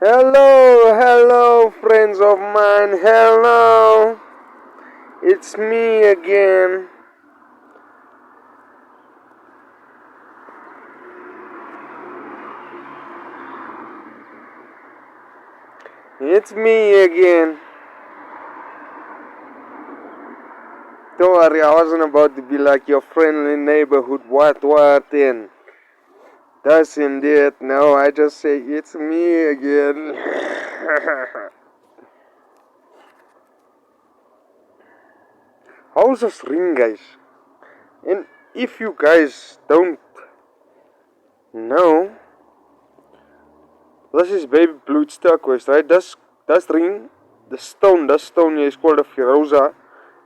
Hello, hello, friends of mine. Hello, it's me again. It's me again. Don't worry, I wasn't about to be like your friendly neighborhood what, and that's indeed. No, I just say it's me again. How's this ring, guys? And if you guys don't know, this is baby blue turquoise, right? That's ring, the stone here is called a Firosa,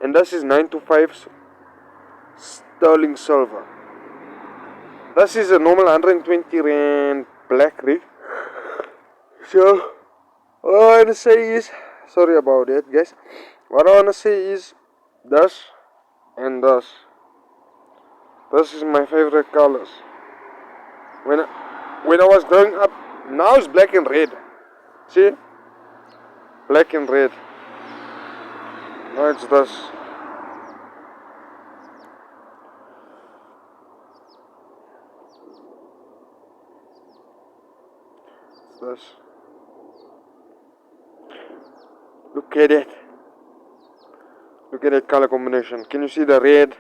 and this is 925 sterling silver. This is a normal 120 rand black ring. So, what I wanna say is, sorry about it, guys. What I wanna say is, this and this. This is my favorite colors. When when I was growing up, now it's black and red. See, black and red. Now it's this. It's this. Look at it. Look at that color combination. Can you see the red,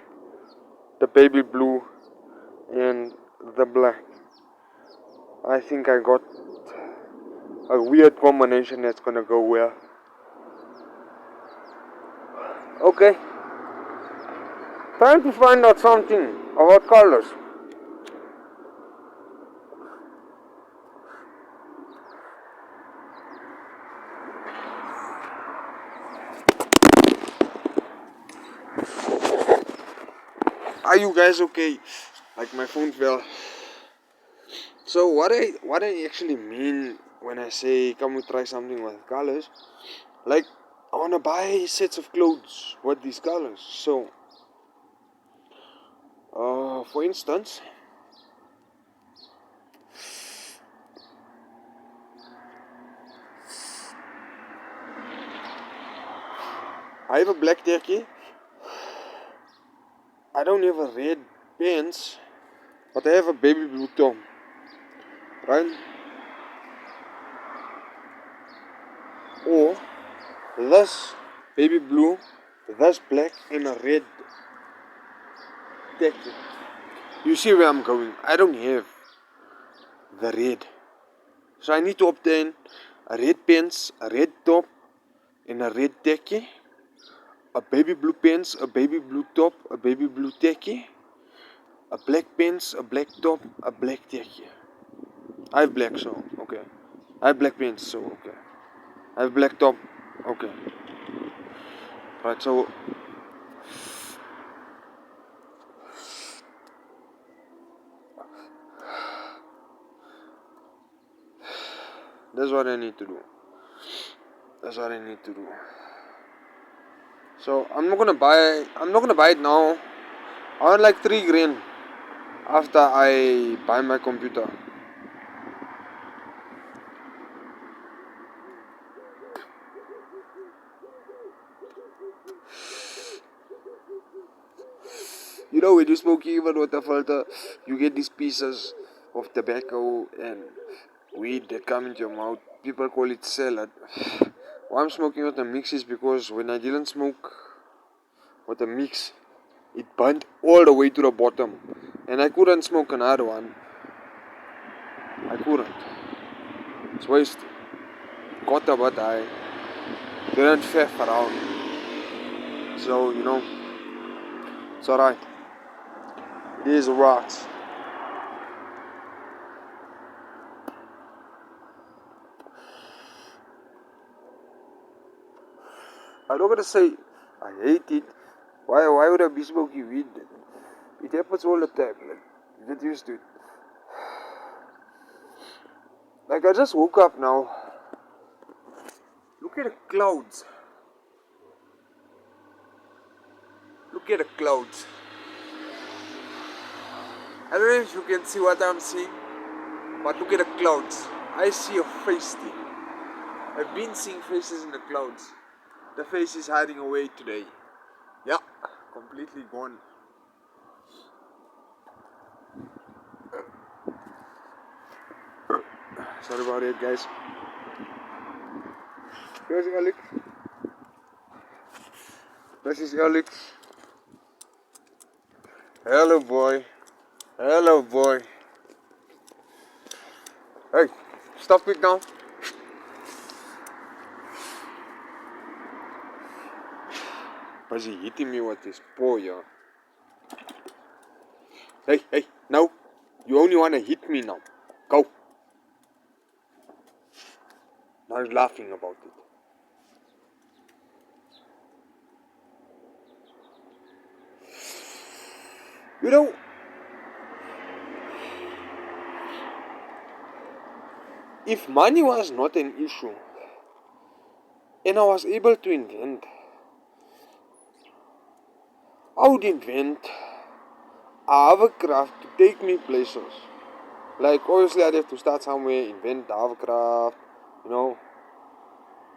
the baby blue, and the black? I think I got a weird combination that's gonna go well. Okay, time to find out something about colors. Are you guys okay? Like my phone fell. So what I actually mean when I say come we try something with colors, like I wanna buy sets of clothes with these colors. So for instance, I have a black khaki. I don't have a red pants, but I have a baby blue top, right? Or this baby blue, this black, and a red khaki. You see where I'm going? I don't have the red, so I need to obtain a red pants, a red top, and a red khaki, a baby blue pants, a baby blue top, a baby blue khaki, a black pants, a black top, a black khaki. I have black, so okay. I have black pants, so okay. I have black top, okay. Right, so that's what I need to do. That's what I need to do. So I'm not gonna buy it now. I want like 3 grand after I buy my computer. You know, when you smoke even with a filter, you get these pieces of tobacco and weed that come into your mouth. People call it salad. Why I'm smoking with a mix is because when I didn't smoke with a mix, it burnt all the way to the bottom, and I couldn't smoke another one. I couldn't. It's waste. Got a bit high. Didn't faff around. So it's alright. These rocks. I'm not gonna say I hate it. Why would I be smoking weed? It happens all the time. Like, get used to it. Like I just woke up now. Look at the clouds. Look at the clouds. I don't know if you can see what I'm seeing, but look at the clouds. I see a face thing. I've been seeing faces in the clouds. The face is hiding away today. Yeah, completely gone. Sorry about it, guys. Here's Alex. This is Alex. Hello, boy. Hello, boy. Hey, stop it now. Was he hitting me with his paw, yeah? Hey, no. You only want to hit me now. Go. Now he's laughing about it. You know, if money was not an issue, and I was able to invent, I would invent a hovercraft to take me places. Like, obviously, I'd have to start somewhere, invent the hovercraft, you know,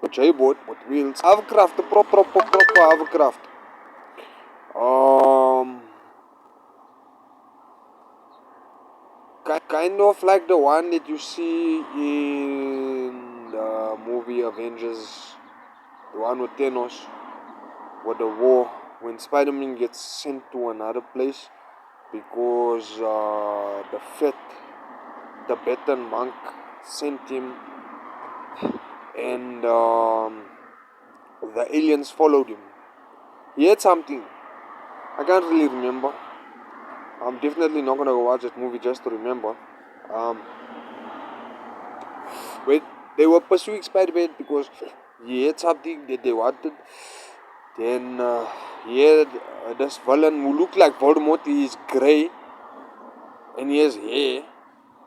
a J-boat with wheels. Hovercraft, the proper hovercraft. Kind of like the one that you see in the movie Avengers, the one with Thanos, with the war, when Spider-Man gets sent to another place because the Tibetan monk sent him, and the aliens followed him. He had something. I can't really remember. I'm definitely not gonna go watch that movie just to remember. Wait, they were pursuing Spider-Man because he had something that they wanted. Then he had this villain who looked like Voldemort. He is grey and he has hair.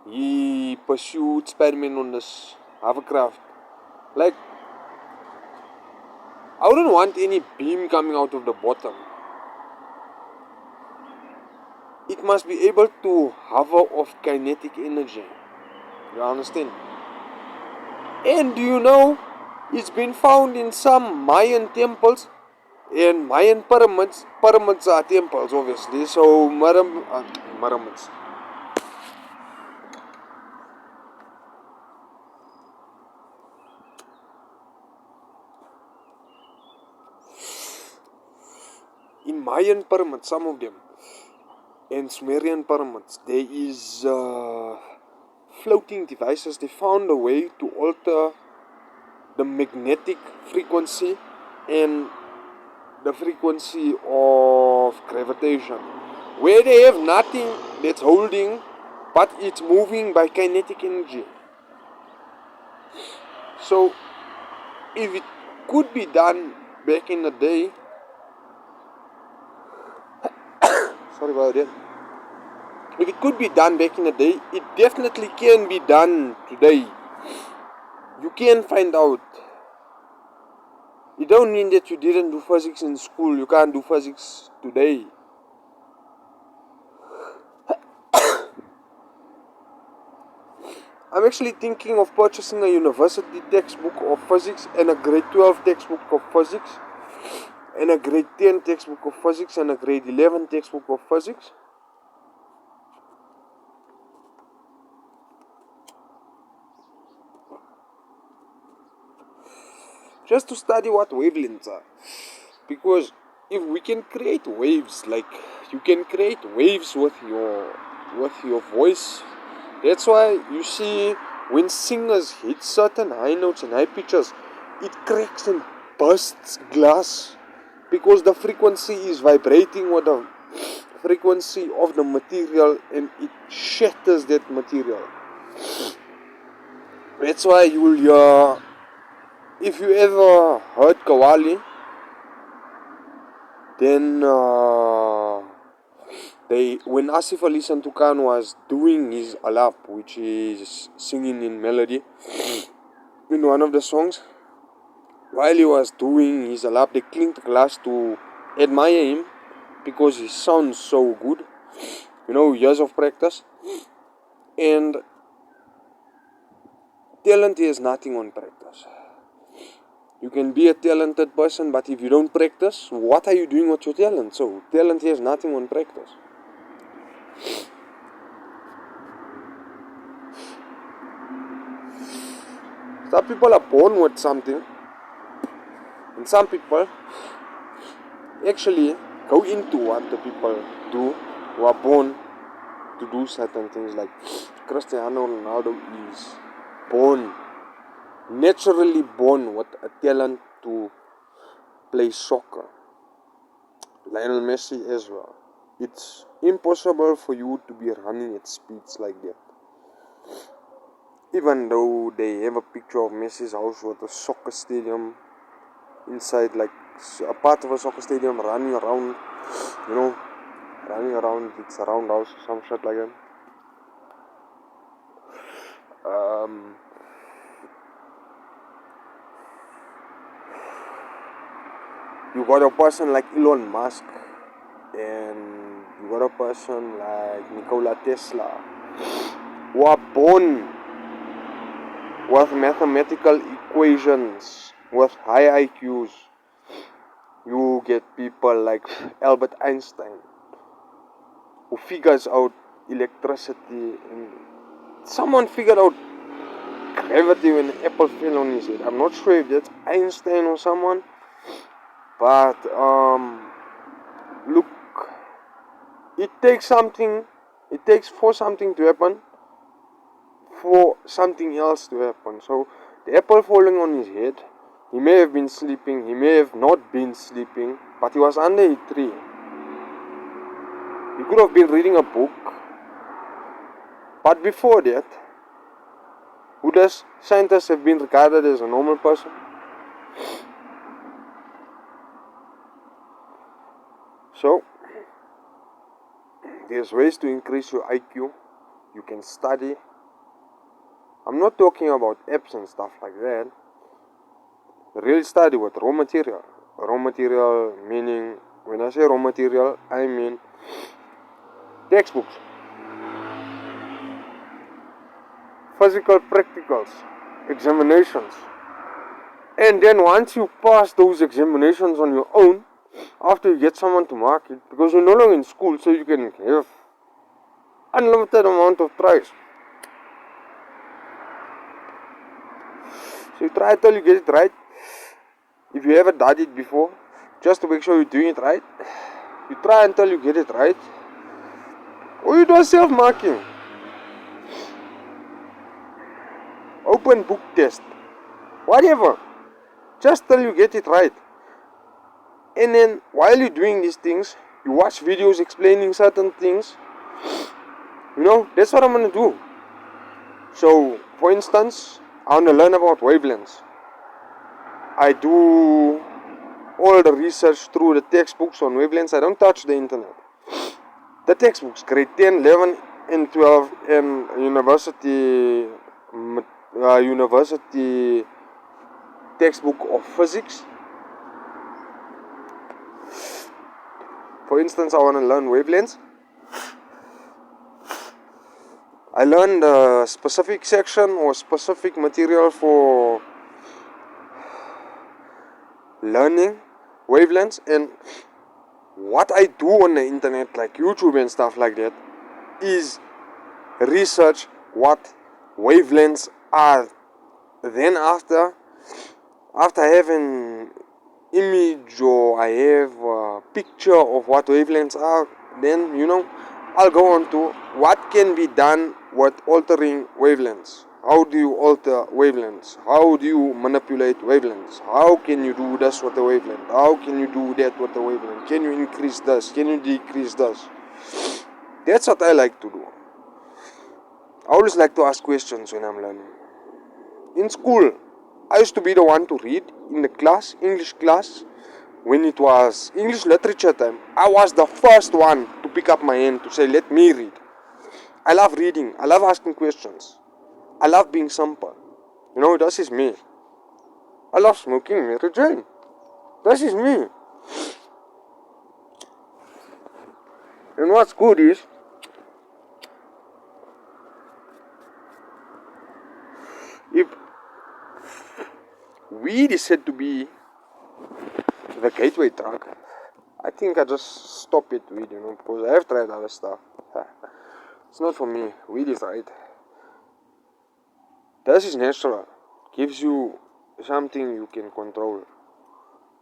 He pursued Spider-Man on this hovercraft. Like, I wouldn't want any beam coming out of the bottom. It must be able to hover off kinetic energy. You understand? And do you know, it's been found in some Mayan temples and Mayan pyramids. Pyramids are temples, obviously. So, pyramids. In Mayan pyramids, some of them, and Sumerian pyramids, there is floating devices. They found a way to alter the magnetic frequency and the frequency of gravitation, where they have nothing that's holding, but it's moving by kinetic energy. So, if it could be done back in the day, sorry about that. If it could be done back in the day, it definitely can be done today. You can find out. It don't mean that you didn't do physics in school. You can't do physics today. I'm actually thinking of purchasing a university textbook of physics and a grade 12 textbook of physics and a grade 10 textbook of physics and a grade 11 textbook of physics. Just to study what wavelengths are. Because if we can create waves, like you can create waves with your voice. That's why you see when singers hit certain high notes and high pitches, it cracks and bursts glass because the frequency is vibrating with the frequency of the material and it shatters that material. That's why you will hear, if you ever heard Kawali, then when Asif Ali Santukan was doing his alap, which is singing in melody, in one of the songs, while he was doing his alap, they clinked glass to admire him because he sounds so good. You know, years of practice. And talent is nothing on practice. You can be a talented person, but if you don't practice, what are you doing with your talent? So, talent has nothing on practice. Some people are born with something, and some people actually go into what the people do who are born to do certain things. Like Cristiano Ronaldo is naturally born with a talent to play soccer. Lionel Messi as well. It's impossible for you to be running at speeds like that. Even though they have a picture of Messi's house with a soccer stadium inside, like a part of a soccer stadium, running around, it's a roundhouse or some shit like that. You got a person like Elon Musk, and you got a person like Nikola Tesla, who are born with mathematical equations, with high IQs. You get people like Albert Einstein, who figures out electricity, and someone figured out gravity when an apple fell on his head. I'm not sure if that's Einstein or someone, but look, it takes for something to happen, for something else to happen. So the apple falling on his head, he may have been sleeping, he may have not been sleeping, but he was under a tree. He could have been reading a book. But before that, who does scientists have been regarded as a normal person? So, there's ways to increase your IQ. You can study. I'm not talking about apps and stuff like that. Real study with raw material. Raw material meaning, when I say raw material, I mean textbooks, physical practicals, examinations. And then once you pass those examinations on your own, after you get someone to mark it, because you're no longer in school, so you can have unlimited amount of tries. So you try till you get it right. If you haven't done it before, just to make sure you're doing it right, you try until you get it right. Or you do a self-marking. Open book test. Whatever. Just till you get it right. And then while you're doing these things, you watch videos explaining certain things. That's what I'm going to do. So, for instance, I want to learn about wavelengths. I do all the research through the textbooks on wavelengths. I don't touch the internet. The textbooks, grade 10, 11, and 12, and university textbook of physics. For instance, I want to learn wavelengths. I learned a specific section or specific material for learning wavelengths, and what I do on the internet, like YouTube and stuff like that, is research what wavelengths are. Then after I have an image or I have a picture of what wavelengths are, then I'll go on to what can be done with altering wavelengths. How do you alter wavelengths? How do you manipulate wavelengths? How can you do this with the wavelength? How can you do that with the wavelength? Can you increase this? Can you decrease this? That's what I like to do. I always like to ask questions when I'm learning. In school, I used to be the one to read in the class, English class. When it was English literature time, I was the first one to pick up my hand to say, let me read. I love reading. I love asking questions. I love being simple. This is me. I love smoking Mary Jane. This is me. And what's good is, weed is said to be the gateway drug. I think I just stop it weed, because I have tried other stuff. It's not for me. Weed is right. This is natural. Gives you something you can control.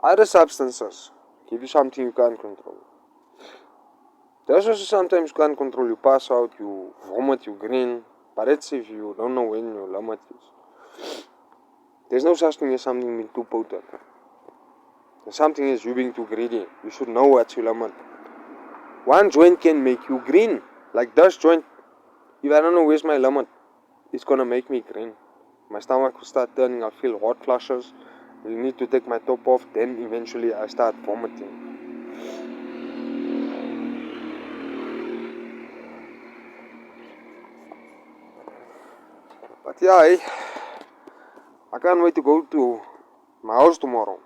Other substances give you something you can't control. There's also sometimes you can't control. You pass out, you vomit, you grin. But that's if you don't know when your limit is. There's no such thing as something being too potent. There's something as you being too greedy. You should know what's your limit. One joint can make you grin. Like this joint. If I don't know where's my limit, it's gonna make me grin. My stomach will start turning. I'll feel hot flushes. I'll need to take my top off. Then eventually I start vomiting. But yeah, I can't wait to go to my house tomorrow.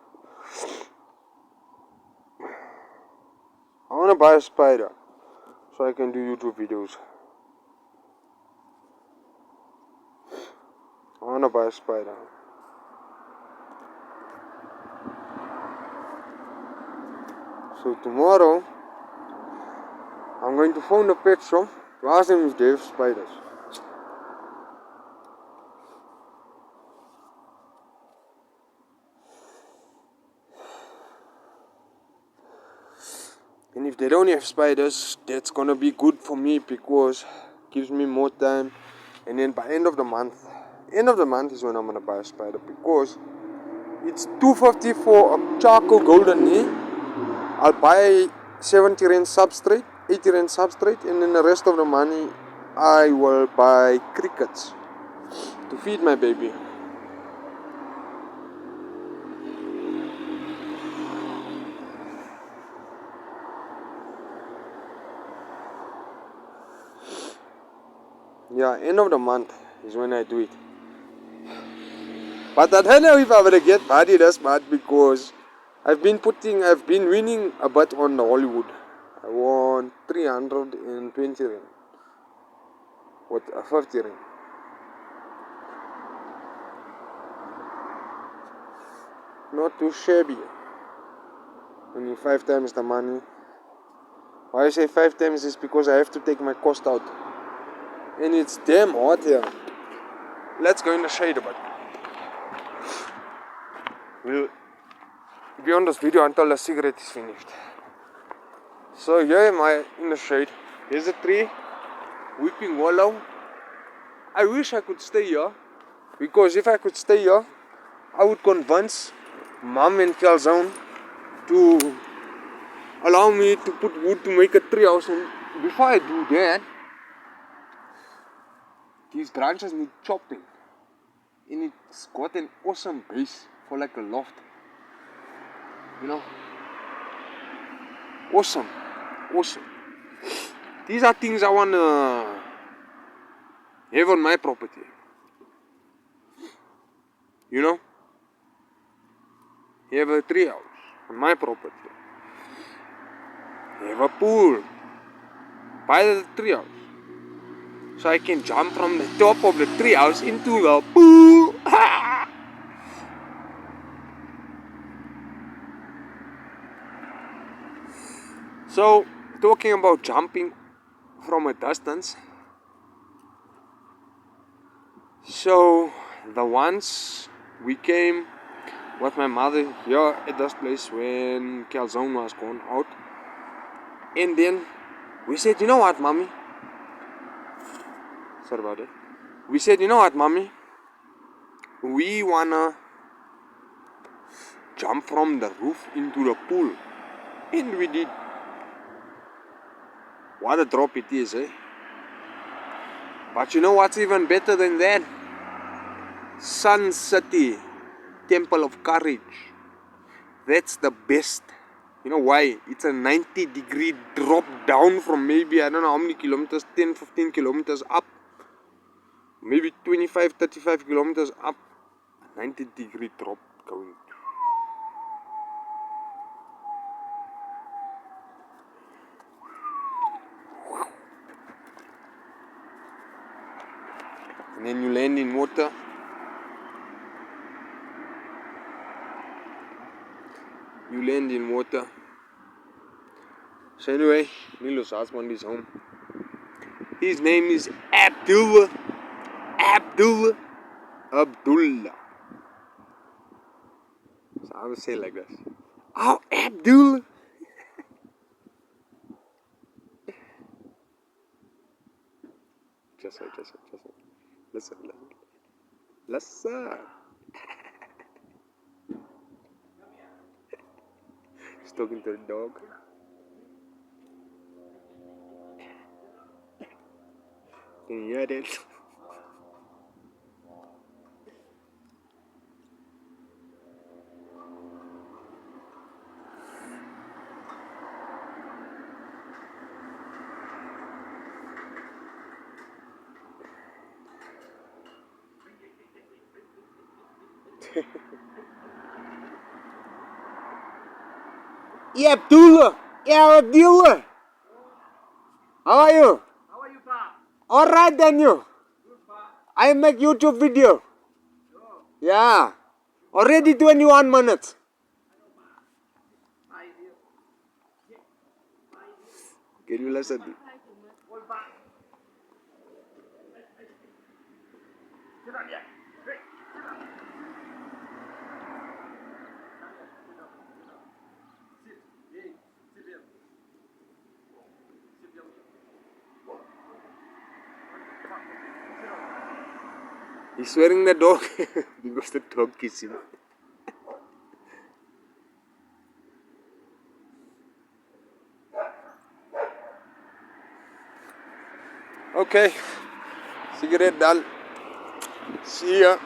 I want to buy a spider so I can do YouTube videos. I want to buy a spider. So tomorrow, I'm going to phone the pet shop to ask them if they have spiders. And if they don't have spiders, that's gonna be good for me because it gives me more time. And then by end of the month is when I'm gonna buy a spider because it's $250 for a charcoal golden knee. I'll buy 70 rand substrate, 80 rand substrate, and then the rest of the money I will buy crickets to feed my baby. Yeah, end of the month is when I do it. But I don't know if I'm gonna get money this month because I've been winning a bet on the Hollywood. I won 320 rand. What, 50 rand. Not too shabby. Only 5 times the money. Why I say 5 times is because I have to take my cost out. And it's damn hot here. Let's go in the shade a bit. We'll be on this video until the cigarette is finished. So here am I in the shade. Here's a tree. Weeping willow. I wish I could stay here. Because if I could stay here, I would convince Mom and Calzone to allow me to put wood to make a tree house. And before I do that, these branches need chopping. And it's got an awesome base for like a loft. Awesome. These are things I want to have on my property. You have a tree house on my property. You have a pool by the tree house. So I can jump from the top of the tree house into the pool. So, talking about jumping from a distance. So, the once we came with my mother here at this place when Calzone was gone out. And then we said, you know what, Mommy? Sorry about it. We said, you know what, Mommy? We wanna jump from the roof into the pool. And we did. What a drop it is, eh? But you know what's even better than that? Sun City Temple of Courage. That's the best. You know why? It's a 90-degree drop down from maybe, I don't know how many kilometers, 10, 15 kilometers up. Maybe 25, 35 kilometers up. 90-degree drop going. And then you land in water. You land in water. So anyway, Nilo's husband is home. His name is Abdullah. Abdullah. Abdullah. So I will say like this. Oh, Abdullah. Just wait. Listen. He's talking to the dog. Can you hear that? Yeah, Abdullah. Yeah, Abdullah. How are you? How are you, Pa? Alright then you. Good, Pa. I make YouTube video. Sure. Yeah. Already 21 minutes. I hear. Can you listen? Hold, Pa. Sit down here. Hey, sit down. Sit. Hey, sit here. Sit here. Sit down. He's swearing the dog because the dog kissed him. Okay, cigarette done. See ya.